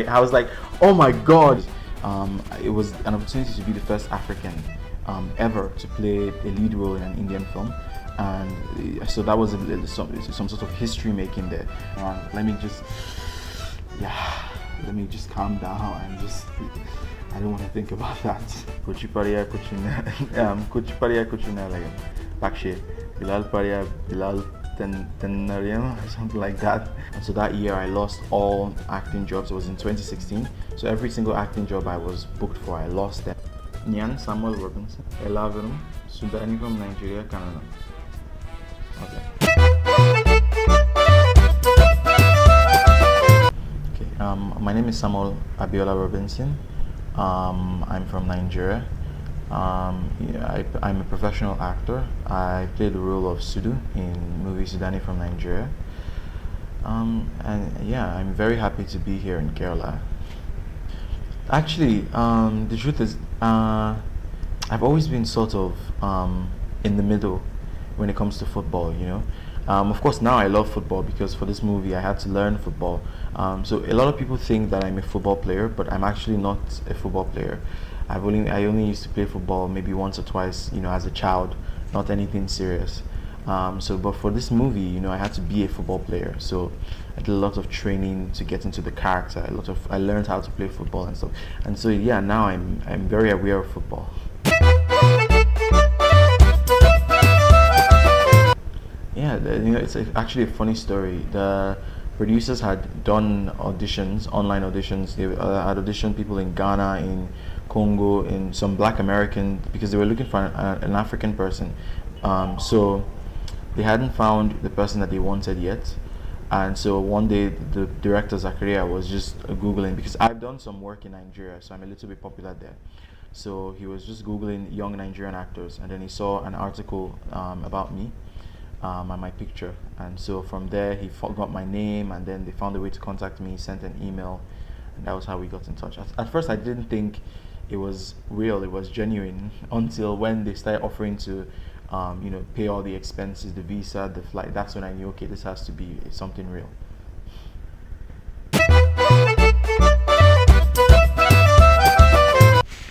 I was like, oh my god. It was an opportunity to be the first African ever to play a lead role in an Indian film, and so that was some sort of history making there. Let me just, yeah, let me just calm down and just, I don't want to think about that. Kuchi Paria Kuchina, Kuchi Paria Kuchina, like Bakshe, Bilal Paria, Bilal Tenarium, or something like that. And so that year I lost all acting jobs. It was in 2016. So every single acting job I was booked for, I lost them. Nyan Samuel Robinson, Elaverum, Sudani from Nigeria, Canada. Okay. My name is Samuel Aabiola Robinson. I'm from Nigeria. Yeah, I'm a professional actor. I play the role of Sudu in movie Sudani from Nigeria. And yeah, I'm very happy to be here in Kerala. Actually, the truth is, I've always been sort of in the middle when it comes to football, you know. Of course, now I love football because for this movie I had to learn football. So a lot of people think that I'm a football player, but I'm actually not a football player. I only used to play football maybe once or twice, you know, as a child, not anything serious. But for this movie, you know, I had to be a football player. So I did a lot of training to get into the character. I learned how to play football and stuff. And so yeah, now I'm very aware of football. Yeah, you know, it's actually a funny story. The producers had done auditions, online auditions. They had auditioned people in Ghana, in Congo, in some Black American, because they were looking for an African person. So they hadn't found the person that they wanted yet. And so one day, the director Zakaria was just Googling, because I've done some work in Nigeria, so I'm a little bit popular there. So he was just Googling young Nigerian actors, and then he saw an article about me and my picture. And so from there, he got my name, and then they found a way to contact me, sent an email, and that was how we got in touch. At first, I didn't think it was real, it was genuine, until when they started offering to you know, pay all the expenses, the visa, the flight. That's when I knew, okay, this has to be something real.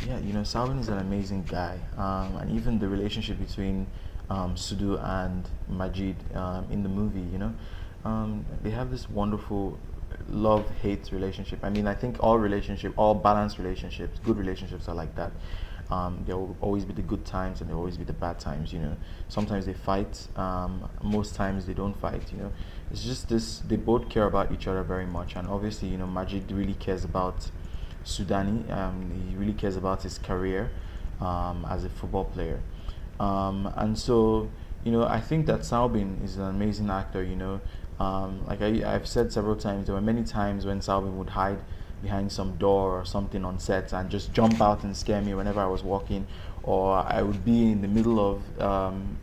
Yeah, you know, Salvin is an amazing guy, and even the relationship between Sudu and Majid in the movie, you know, they have this wonderful love-hate relationship. I mean, I think all balanced relationships, good relationships are like that. There will always be the good times and there will always be the bad times, you know. Sometimes they fight, most times they don't fight, you know. It's just this, they both care about each other very much, and obviously, you know, Majid really cares about Sudani. He really cares about his career as a football player. And so, you know, I think that Salbin is an amazing actor, you know. Like I've said several times, there were many times when Salbin would hide behind some door or something on set and just jump out and scare me whenever I was walking, or I would be in the middle of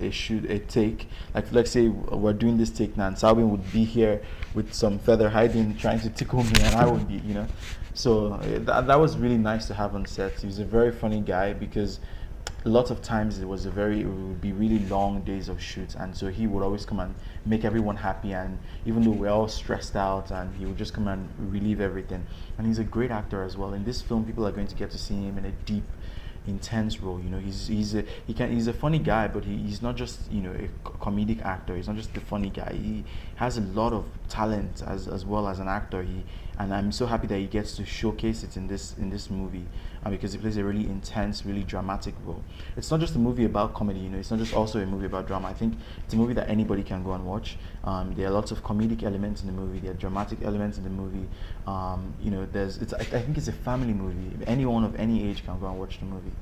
a take, like let's say we're doing this take now and Salbin would be here with some feather hiding trying to tickle me, and I would be, you know. So that was really nice to have on set. He was a very funny guy, because a lot of times it would be really long days of shoots, and so he would always come and make everyone happy, and even though we're all stressed out, and he would just come and relieve everything. And he's a great actor as well. In this film, people are going to get to see him in a deep, intense role. You know, he's a funny guy, but he's not just, you know, a comedic actor. He's not just the funny guy. He has a lot of talent as well as an actor. And I'm so happy that he gets to showcase it in this movie, because he plays a really intense, really dramatic role. It's not just a movie about comedy, you know. It's not just also a movie about drama. I think it's a movie that anybody can go and watch. There are lots of comedic elements in the movie. There are dramatic elements in the movie. You know, I think it's a family movie. Anyone of any age can go and watch the movie.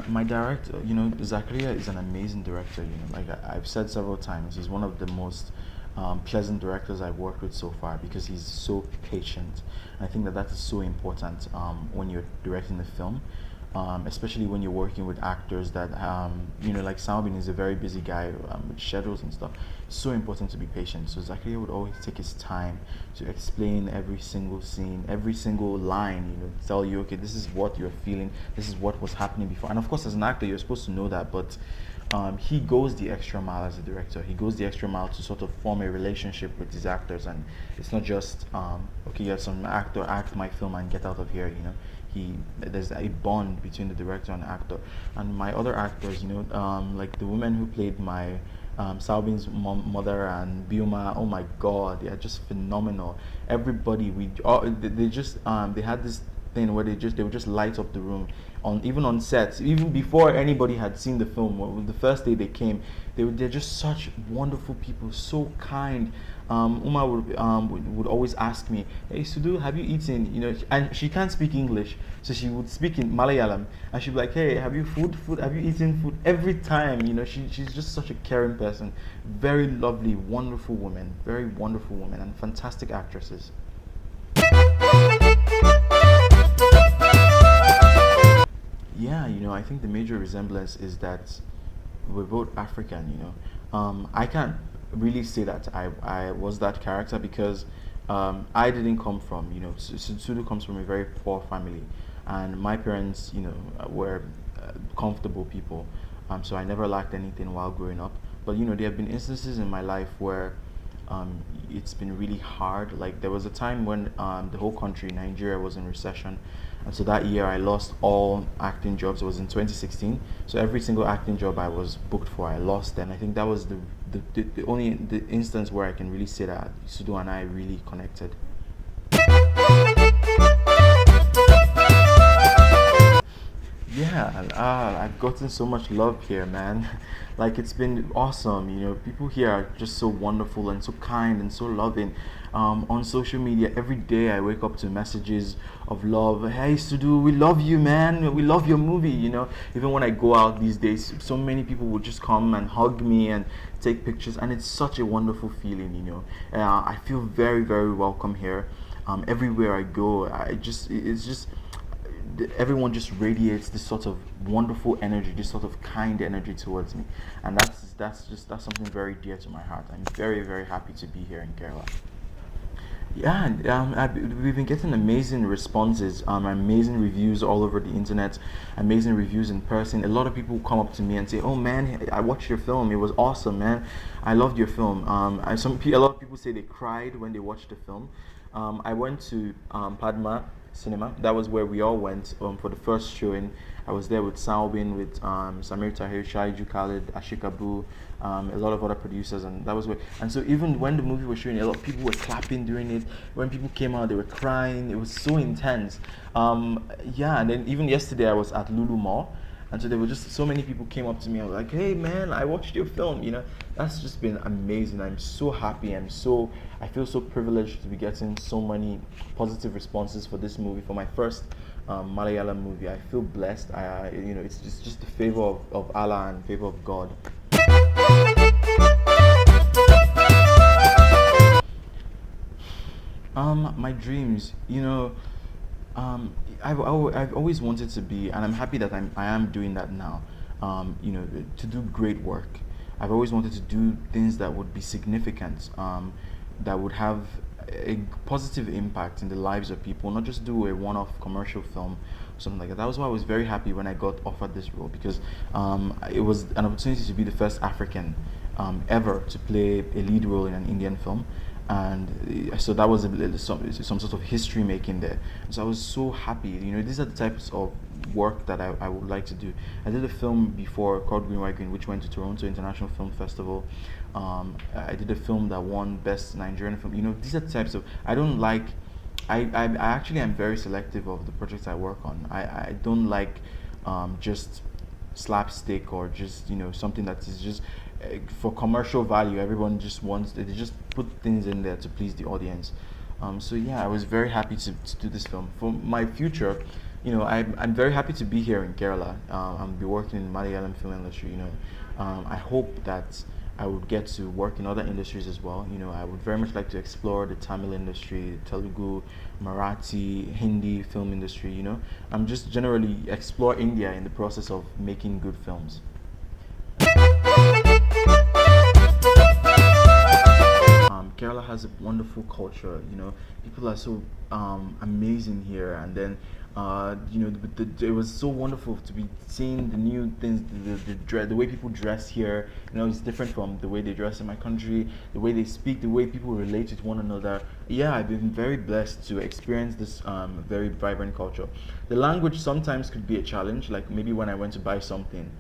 My director, you know, Zakaria is an amazing director. You know, like I've said several times, he's one of the most pleasant directors I've worked with so far, because he's so patient. And I think that is so important when you're directing the film. Especially when you're working with actors that, you know, like Salbin is a very busy guy with schedules and stuff. It's so important to be patient. So Zakaria would always take his time to explain every single scene, every single line, you know, tell you, okay, this is what you're feeling, this is what was happening before. And of course, as an actor, you're supposed to know that, but he goes the extra mile as a director. He goes the extra mile to sort of form a relationship with his actors, and it's not just okay, yeah, some actor act my film and get out of here. He there's a bond between the director and the actor. And my other actors, like the women who played my Salvin's mother and Bioma. Oh my God, they are just phenomenal. Everybody, they just they had this thing where they would just light up the room on even on sets, even before anybody had seen the film. The first day they came, they're just such wonderful people, so kind. Uma would always ask me, "Hey Sudu, have you eaten?" And she can't speak English, so she would speak in Malayalam, and she'd be like, "Hey, have you food? Have you eaten food?" Every time, she's just such a caring person, very lovely, wonderful woman, very wonderful woman, and fantastic actresses. Yeah, I think the major resemblance is that we're both African. I can't really say that I was that character because I didn't come from, Sudu comes from a very poor family, and my parents, were comfortable people. So I never lacked anything while growing up. But there have been instances in my life where it's been really hard. Like there was a time when the whole country, Nigeria, was in recession, and so that year I lost all acting jobs. It was in 2016, so every single acting job I was booked for, I lost. And I think that was the only the instance where I can really say that Sudo and I really connected. Yeah, I've gotten so much love here, man. Like it's been awesome. People here are just so wonderful and so kind and so loving. On social media, every day I wake up to messages of love. Hey, Sudu, we love you, man. We love your movie. Even when I go out these days, so many people will just come and hug me and take pictures, and it's such a wonderful feeling. I feel very, very welcome here. Everywhere I go, it's just everyone just radiates this sort of wonderful energy, this sort of kind energy towards me, and that's something very dear to my heart. I'm very, very happy to be here in Kerala. Yeah, and we've been getting amazing responses, amazing reviews all over the internet, amazing reviews in person. A lot of people come up to me and say, "Oh man, I watched your film. It was awesome, man. I loved your film." A lot of people say they cried when they watched the film. I went to Padma Cinema. That was where we all went for the first showing. I was there with Salbin, with Samir Tahir, Shaiju Khalid, Ashik Abu, a lot of other producers, and that was where. And so even when the movie was showing, a lot of people were clapping during it. When people came out, they were crying. It was so intense. Yeah, and then even yesterday I was at Lulu Mall, and so there were just so many people came up to me and were like, "Hey man, I watched your film." That's just been amazing. I'm so happy. I feel so privileged to be getting so many positive responses for this movie, for my first Malayalam movie. I feel blessed. It's just the favor of Allah and favor of God. My dreams, I've always wanted to be, and I'm happy that I am doing that now. To do great work. I've always wanted to do things that would be significant, that would have a positive impact in the lives of people, not just do a one-off commercial film or something like that. That was why I was very happy when I got offered this role, because it was an opportunity to be the first African ever to play a lead role in an Indian film. And so that was some sort of history making there. So I was so happy. These are the types of work that I would like to do. I did a film before called Green White Green, which went to Toronto International Film Festival. I did a film that won Best Nigerian Film. These are the types of, I don't like, I actually am very selective of the projects I work on. I don't like just slapstick or just something that is just for commercial value. Everyone just wants, they just put things in there to please the audience. So yeah, I was very happy to do this film. For my future, I'm very happy to be here in Kerala. I'll be working in Malayalam film industry. I hope that I would get to work in other industries as well. I would very much like to explore the Tamil industry, Telugu, Marathi, Hindi film industry. I'm just generally explore India in the process of making good films. Kerala has a wonderful culture. People are so amazing here, and then It was so wonderful to be seeing the new things, the way people dress here. It's different from the way they dress in my country, the way they speak, the way people relate with one another. Yeah, I've been very blessed to experience this very vibrant culture. The language sometimes could be a challenge, like maybe when I went to buy something.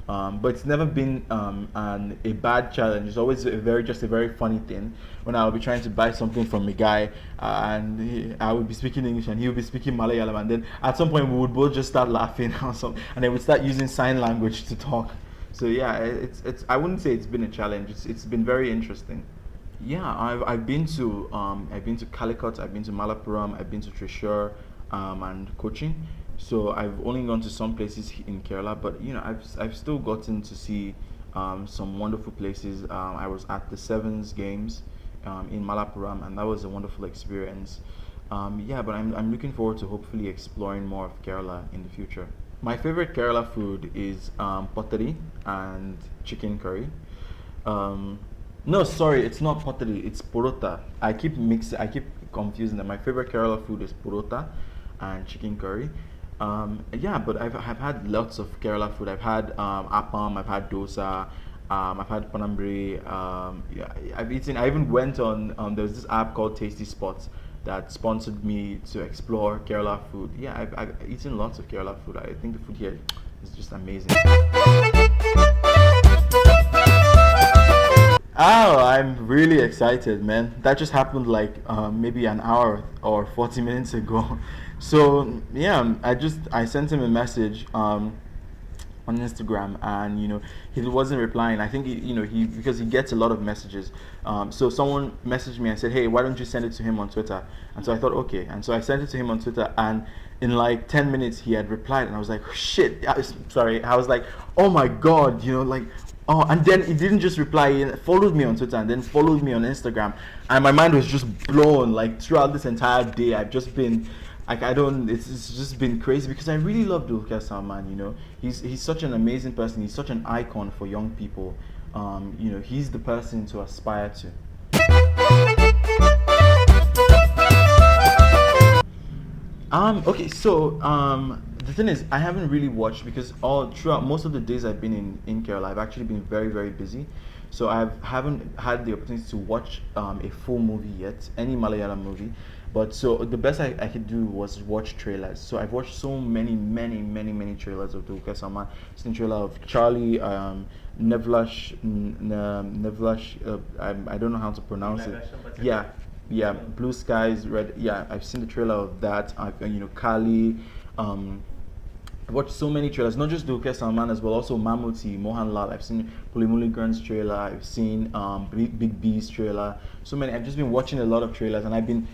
But it's never been a bad challenge. It's always just a very funny thing when I'll be trying to buy something from a guy, I would be speaking English and he would be speaking Malayalam, and then at some point we would both just start laughing or something, and then we start using sign language to talk. So yeah, it's I wouldn't say it's been a challenge. It's been very interesting. Yeah, I've been to Calicut, I've been to Malappuram, I've been to Trishur, and Cochin. So I've only gone to some places in Kerala, but I've still gotten to see some wonderful places. I was at the Sevens Games in Malappuram, and that was a wonderful experience. Yeah, but I'm looking forward to hopefully exploring more of Kerala in the future. My favorite Kerala food is pottery and chicken curry. Um, no, sorry, it's not pottery. It's porota. I keep confusing them. My favorite Kerala food is porota and chicken curry. Yeah, but I've had lots of Kerala food. I've had appam. I've had dosa. I've had panambri. Yeah, I've eaten. I even went on. There's this app called Tasty Spots that sponsored me to explore Kerala food. Yeah, I've eaten lots of Kerala food. I think the food here is just amazing. Oh, I'm really excited, man. That just happened like maybe an hour or 40 minutes ago. So yeah, I sent him a message on Instagram, and he wasn't replying. I think he because he gets a lot of messages. So someone messaged me and said, "Hey, why don't you send it to him on Twitter?" And so I thought, okay, and so I sent it to him on Twitter, and in like 10 minutes he had replied, and I was like, shit. Sorry, I was like, oh my god, like. Oh, and then he didn't just reply, he followed me on Twitter and then followed me on Instagram. And my mind was just blown. Like throughout this entire day, I've just been like, it's just been crazy because I really love Dulquer Salman. He's such an amazing person. He's such an icon for young people. He's the person to aspire to. Okay, so the thing is, I haven't really watched because all throughout most of the days I've been in Kerala, I've actually been very very busy. So I haven't had the opportunity to watch a full movie yet, any Malayalam movie. But so the best I could do was watch trailers. So I've watched so many trailers of Dulquer Salman. Seen trailer of Charlie, Nevlash. I don't know how to pronounce it. Yeah, yeah, Blue Skies, Red. Yeah, I've seen the trailer of that. Kali. I've watched so many trailers, not just Dulquer Salman as well, also Mammootty, Mohan Lal. I've seen Pulimuli Gran's trailer. I've seen Big B's trailer. So many. I've just been watching a lot of trailers, and I've been,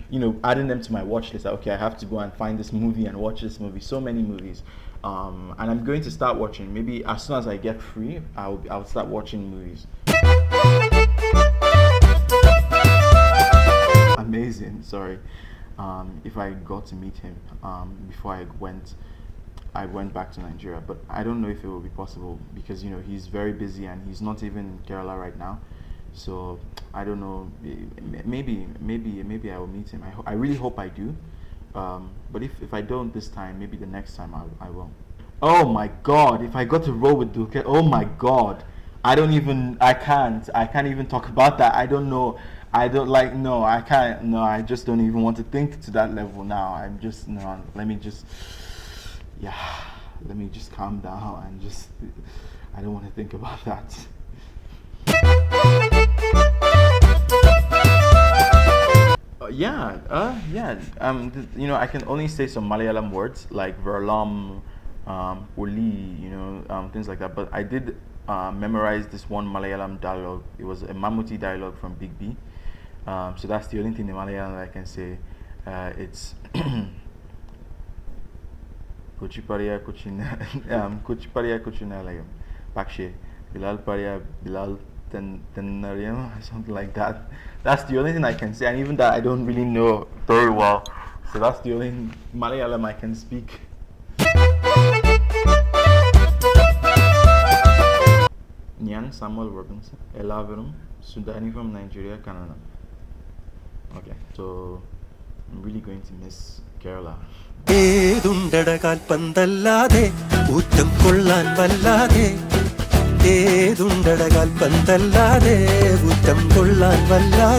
adding them to my watch list. Like, okay, I have to go and find this movie and watch this movie. So many movies, and I'm going to start watching. Maybe as soon as I get free, I'll start watching movies. Amazing. Sorry. If I got to meet him before I went back to Nigeria, but I don't know if it will be possible because he's very busy and he's not even in Kerala right now. So I don't know. Maybe I will meet him. I really hope I do. But if I don't this time, maybe the next time I will. Oh my God! If I got to roll with Dulquer, oh my God! I can't even talk about that. I don't know. No, I can't. No, I just don't even want to think to that level now. I'm just, no, let me just calm down and just, I don't want to think about that. Yeah. I can only say some Malayalam words like verlam, oli, things like that. But I did memorize this one Malayalam dialogue. It was a Mammootty dialogue from Big B. So that's the only thing in Malayalam that I can say. It's Kuchiparia Kuchina, Kuchiparia Kuchinalayam, Pakshe, Bilal Paria, Bilal Tenariam, something like that. That's the only thing I can say, and even that I don't really know very well. So that's the only Malayalam I can speak. Nyan Samuel Robinson, Elaverum, Sudani from Nigeria, Canada. Okay, so I'm really going to miss Kerala. ഏതുണ്ടട കാൽപന്തല്ലാതെ ഊറ്റം കൊള്ളാൻ വല്ലാതെ ഏതുണ്ടട കാൽപന്തല്ലാതെ ഊറ്റം കൊള്ളാൻ വല്ലാതെ